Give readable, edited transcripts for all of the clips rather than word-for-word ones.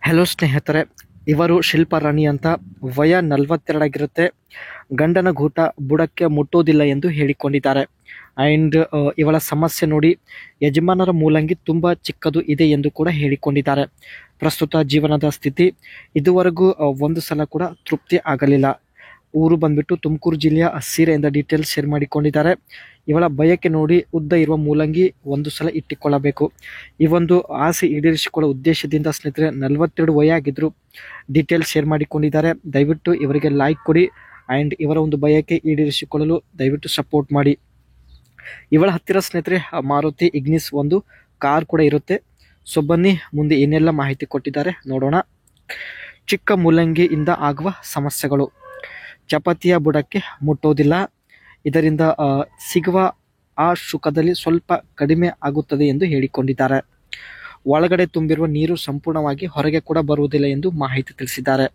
Hello ಸ್ನೇಹಿತರೆ, ಇವರು ಶಿಲ್ಪಾ ರಾಣಿ ಅಂತ. ವಯ 42 ಆಗಿರುತ್ತೆ. ಗಂಡನ ಗೂಟ ಬುಡಕ್ಕೆ ಮುಟ್ಟೋದಿಲ್ಲ ಎಂದು ಹೇಳಿಕೊಂಡಿದ್ದಾರೆ. ಆ್ಯಂಡ್ ಇವಳ ಸಮಸ್ಯೆ ನೋಡಿ, ಯಜಮಾನರ ಮೂಲಂಗಿ ತುಂಬ ಚಿಕ್ಕದು ಇದೆ ಎಂದು ಕೂಡ ಹೇಳಿಕೊಂಡಿದ್ದಾರೆ. ಪ್ರಸ್ತುತ ಜೀವನದ ಸ್ಥಿತಿ ಇದುವರೆಗೂ ಒಂದು ಸಲ ಕೂಡ ತೃಪ್ತಿ ಆಗಲಿಲ್ಲ. ಊರು ಬಂದ್ಬಿಟ್ಟು ತುಮಕೂರು ಜಿಲ್ಲೆಯ ಸೀರೆಯಿಂದ ಡೀಟೇಲ್ಸ್ ಶೇರ್ ಮಾಡಿಕೊಂಡಿದ್ದಾರೆ. ಇವಳ ಬಯಕೆ ನೋಡಿ, ಉದ್ದ ಇರುವ ಮೂಲಂಗಿ ಒಂದು ಸಲ ಇಟ್ಟಿಕೊಳ್ಳಬೇಕು. ಈ ಒಂದು ಆಸೆ ಈಡೇರಿಸಿಕೊಳ್ಳೋ ಉದ್ದೇಶದಿಂದ ಸ್ನೇಹಿತರೆ 42 ವಯ ಆಗಿದ್ರು ಡೀಟೇಲ್ಸ್ ಶೇರ್ ಮಾಡಿಕೊಂಡಿದ್ದಾರೆ. ದಯವಿಟ್ಟು ಇವರಿಗೆ ಲೈಕ್ ಕೊಡಿ ಆ್ಯಂಡ್ ಇವರ ಒಂದು ಬಯಕೆ ಈಡೇರಿಸಿಕೊಳ್ಳಲು ದಯವಿಟ್ಟು ಸಪೋರ್ಟ್ ಮಾಡಿ. ಇವಳ ಹತ್ತಿರ ಸ್ನೇಹಿತರೆ ಮಾರುತಿ ಇಗ್ನಿಸ್ ಒಂದು ಕಾರ್ ಕೂಡ ಇರುತ್ತೆ. ಸೊ ಬನ್ನಿ ಮುಂದೆ ಏನೆಲ್ಲ ಮಾಹಿತಿ ಕೊಟ್ಟಿದ್ದಾರೆ ನೋಡೋಣ. ಚಿಕ್ಕ ಮೂಲಂಗಿಯಿಂದ ಆಗುವ ಸಮಸ್ಯೆಗಳು: ಚಪಾತಿಯ ಬುಡಕ್ಕೆ ಮುಟ್ಟೋದಿಲ್ಲ. ಇದರಿಂದ ಸಿಗುವ ಆ ಸುಖದಲ್ಲಿ ಸ್ವಲ್ಪ ಕಡಿಮೆ ಆಗುತ್ತದೆ ಎಂದು ಹೇಳಿಕೊಂಡಿದ್ದಾರೆ. ಒಳಗಡೆ ತುಂಬಿರುವ ನೀರು ಸಂಪೂರ್ಣವಾಗಿ ಹೊರಗೆ ಕೂಡ ಬರುವುದಿಲ್ಲ ಎಂದು ಮಾಹಿತಿ ತಿಳಿಸಿದ್ದಾರೆ.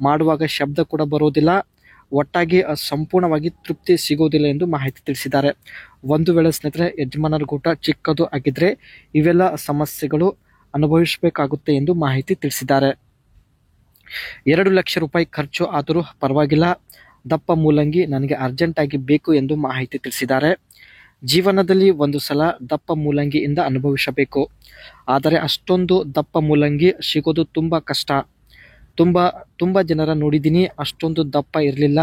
ಮಾಡುವಾಗ ಶಬ್ದ ಕೂಡ ಬರುವುದಿಲ್ಲ. ಒಟ್ಟಾಗಿ ಸಂಪೂರ್ಣವಾಗಿ ತೃಪ್ತಿ ಸಿಗುವುದಿಲ್ಲ ಎಂದು ಮಾಹಿತಿ ತಿಳಿಸಿದ್ದಾರೆ. ಒಂದು ವೇಳೆ ಸ್ನೇಹಿತರೆ ಯಜಮಾನರ ಗೂಟ ಚಿಕ್ಕದು ಆಗಿದ್ರೆ ಇವೆಲ್ಲ ಸಮಸ್ಯೆಗಳು ಅನುಭವಿಸಬೇಕಾಗುತ್ತೆ ಎಂದು ಮಾಹಿತಿ ತಿಳಿಸಿದ್ದಾರೆ. 2 ಲಕ್ಷ ರೂಪಾಯಿ ಖರ್ಚು ಆದರೂ ಪರವಾಗಿಲ್ಲ, ದಪ್ಪ ಮೂಲಂಗಿ ನನಗೆ ಅರ್ಜೆಂಟಾಗಿ ಬೇಕು ಎಂದು ಮಾಹಿತಿ ತಿಳಿಸಿದ್ದಾರೆ. ಜೀವನದಲ್ಲಿ ಒಂದು ಸಲ ದಪ್ಪ ಮೂಲಂಗಿಯಿಂದ ಅನುಭವಿಸಬೇಕು, ಆದರೆ ಅಷ್ಟೊಂದು ದಪ್ಪ ಮೂಲಂಗಿ ಸಿಗೋದು ತುಂಬ ಕಷ್ಟ. ತುಂಬ ಜನರ ನೋಡಿದ್ದೀನಿ, ಅಷ್ಟೊಂದು ದಪ್ಪ ಇರಲಿಲ್ಲ.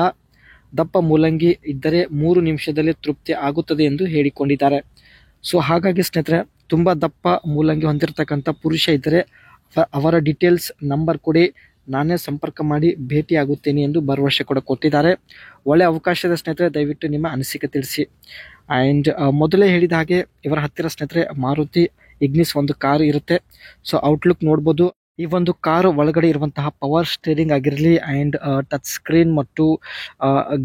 ದಪ್ಪ ಮೂಲಂಗಿ ಇದ್ದರೆ 3 ನಿಮಿಷದಲ್ಲಿ ತೃಪ್ತಿ ಆಗುತ್ತದೆ ಎಂದು ಹೇಳಿಕೊಂಡಿದ್ದಾರೆ. ಸೊ ಹಾಗಾಗಿ ಸ್ನೇಹಿತರೆ, ತುಂಬ ದಪ್ಪ ಮೂಲಂಗಿ ಹೊಂದಿರತಕ್ಕಂಥ ಪುರುಷ ಇದ್ದರೆ ಅವರ ಡೀಟೇಲ್ಸ್ ನಂಬರ್ ಕೊಡಿ, ನಾನೇ ಸಂಪರ್ಕ ಮಾಡಿ ಭೇಟಿಯಾಗುತ್ತೇನೆ ಎಂದು ಭರವಸೆ ಕೂಡ ಕೊಟ್ಟಿದ್ದಾರೆ. ಒಳ್ಳೆ ಅವಕಾಶದ ಸ್ನೇಹಿತರೆ, ದಯವಿಟ್ಟು ನಿಮ್ಮ ಅನಿಸಿಕೆ ತಿಳಿಸಿ. ಆ್ಯಂಡ್ ಮೊದಲೇ ಹೇಳಿದ ಹಾಗೆ ಇವರ ಹತ್ತಿರ ಸ್ನೇಹಿತರೆ ಮಾರುತಿ ಇಗ್ನಿಸ್ ಒಂದು ಕಾರು ಇರುತ್ತೆ. ಸೊ ಔಟ್ಲುಕ್ ನೋಡ್ಬೋದು. ಈ ಒಂದು ಕಾರು ಒಳಗಡೆ ಇರುವಂತಹ ಪವರ್ ಸ್ಟೇರಿಂಗ್ ಆಗಿರಲಿ ಆ್ಯಂಡ್ ಟಚ್ ಸ್ಕ್ರೀನ್ ಮತ್ತು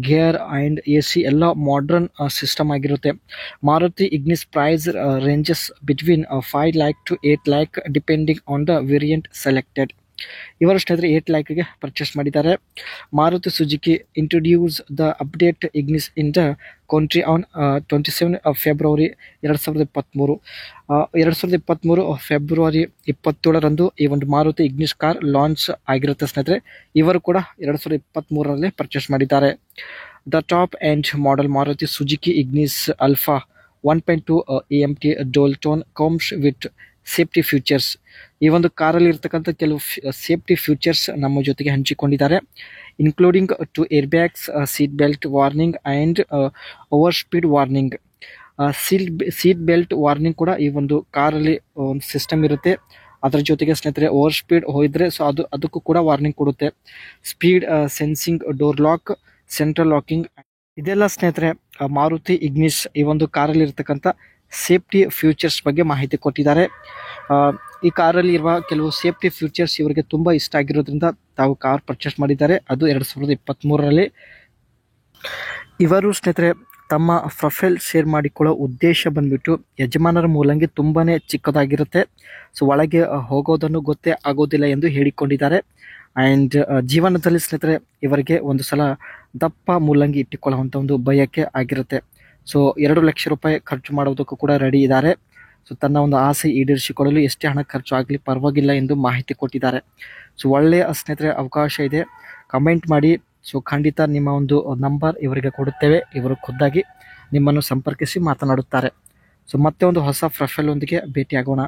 ಗೇರ್ ಆ್ಯಂಡ್ AC ಎಲ್ಲ ಮಾಡರ್ನ್ ಸಿಸ್ಟಮ್ ಆಗಿರುತ್ತೆ. Maruti Ignis price ranges between 5 lakh to 8 lakh depending on the variant selected. ಇವರು ಸ್ನೇಹಿತರೆ 8 lakhಗೆ ಪರ್ಚೇಸ್ ಮಾಡಿದ್ದಾರೆ. Maruti Suzuki introduce the update Ignis in the country on 27 February 2023. 2023 February 27ರಂದು ಈ ಒಂದು ಮಾರುತಿ ಇಗ್ನಿಸ್ ಕಾರ್ ಲಾಂಚ್ ಆಗಿರುತ್ತೆ ಸ್ನೇಹಿತರೆ. ಇವರು ಕೂಡ 2023ರಲ್ಲಿ ಪರ್ಚೇಸ್ ಮಾಡಿದ್ದಾರೆ. The top end model Maruti Suzuki Ignis Alpha 1.2 AMT dual tone comes with safety features. ಈ ಒಂದು ಕಾರಲ್ಲಿ ಇರ್ತಕ್ಕಂಥ ಕೆಲವು ಸೇಫ್ಟಿ ಫ್ಯೂಚರ್ಸ್ ನಮ್ಮ ಜೊತೆಗೆ ಹಂಚಿಕೊಂಡಿದ್ದಾರೆ. Including 2 ಏರ್ಬ್ಯಾಗ್ಸ್, seat belt warning and over speed warning. Seat belt warning ಕೂಡ ಈ ಒಂದು ಕಾರಲ್ಲಿ ಒಂದು ಸಿಸ್ಟಮ್ ಇರುತ್ತೆ. ಅದರ ಜೊತೆಗೆ ಸ್ನೇಹಿತರೆ ಓವರ್ ಸ್ಪೀಡ್ ಹೋಯಿದ್ರೆ ಸೊ ಅದಕ್ಕೂ ಕೂಡ ವಾರ್ನಿಂಗ್ ಕೊಡುತ್ತೆ. Speed sensing, door lock, central locking, ಇದೆಲ್ಲ ಸ್ನೇಹಿತರೆ ಮಾರುತಿ ಇಗ್ನಿಸ್ ಈ ಒಂದು ಕಾರಲ್ಲಿ ಇರ್ತಕ್ಕಂಥ ಸೇಫ್ಟಿ ಫ್ಯೂಚರ್ಸ್ ಬಗ್ಗೆ ಮಾಹಿತಿ ಕೊಟ್ಟಿದ್ದಾರೆ. ಈ ಕಾರಲ್ಲಿ ಇರುವ ಕೆಲವು ಸೇಫ್ಟಿ ಫ್ಯೂಚರ್ಸ್ ಇವರಿಗೆ ತುಂಬ ಇಷ್ಟ ಆಗಿರೋದ್ರಿಂದ ತಾವು ಕಾರ್ ಪರ್ಚೇಸ್ ಮಾಡಿದ್ದಾರೆ. ಅದು 2023ರಲ್ಲಿ. ಇವರು ಸ್ನೇಹಿತರೆ ತಮ್ಮ ಪ್ರೊಫೈಲ್ ಶೇರ್ ಮಾಡಿಕೊಳ್ಳೋ ಉದ್ದೇಶ ಬಂದ್ಬಿಟ್ಟು ಯಜಮಾನರ ಮೂಲಂಗಿ ತುಂಬಾ ಚಿಕ್ಕದಾಗಿರುತ್ತೆ. ಸೊ ಒಳಗೆ ಹೋಗೋದನ್ನು ಗೊತ್ತೇ ಆಗೋದಿಲ್ಲ ಎಂದು ಹೇಳಿಕೊಂಡಿದ್ದಾರೆ. ಆ್ಯಂಡ್ ಜೀವನದಲ್ಲಿ ಸ್ನೇಹಿತರೆ ಇವರಿಗೆ ಒಂದು ಸಲ ದಪ್ಪ ಮೂಲಂಗಿ ಇಟ್ಟುಕೊಳ್ಳುವಂಥ ಒಂದು ಬಯಕೆ ಆಗಿರುತ್ತೆ. ಸೊ 2 ಲಕ್ಷ ರೂಪಾಯಿ ಖರ್ಚು ಮಾಡೋದಕ್ಕೂ ಕೂಡ ರೆಡಿ ಇದ್ದಾರೆ. ಸೊ ತನ್ನ ಒಂದು ಆಸೆ ಈಡೇರಿಸಿಕೊಳ್ಳಲು ಎಷ್ಟೇ ಹಣ ಖರ್ಚು ಆಗಲಿ ಪರವಾಗಿಲ್ಲ ಎಂದು ಮಾಹಿತಿ ಕೊಟ್ಟಿದ್ದಾರೆ. ಸೊ ಒಳ್ಳೆಯ ಸ್ನೇಹಿತರೆ ಅವಕಾಶ ಇದೆ, ಕಮೆಂಟ್ ಮಾಡಿ. ಸೊ ಖಂಡಿತ ನಿಮ್ಮ ಒಂದು ನಂಬರ್ ಇವರಿಗೆ ಕೊಡುತ್ತೇವೆ. ಇವರು ಖುದ್ದಾಗಿ ನಿಮ್ಮನ್ನು ಸಂಪರ್ಕಿಸಿ ಮಾತನಾಡುತ್ತಾರೆ. ಸೊ ಮತ್ತೆ ಒಂದು ಹೊಸ ಪ್ರೊಫೈಲ್ ಒಂದಿಗೆ ಭೇಟಿಯಾಗೋಣ.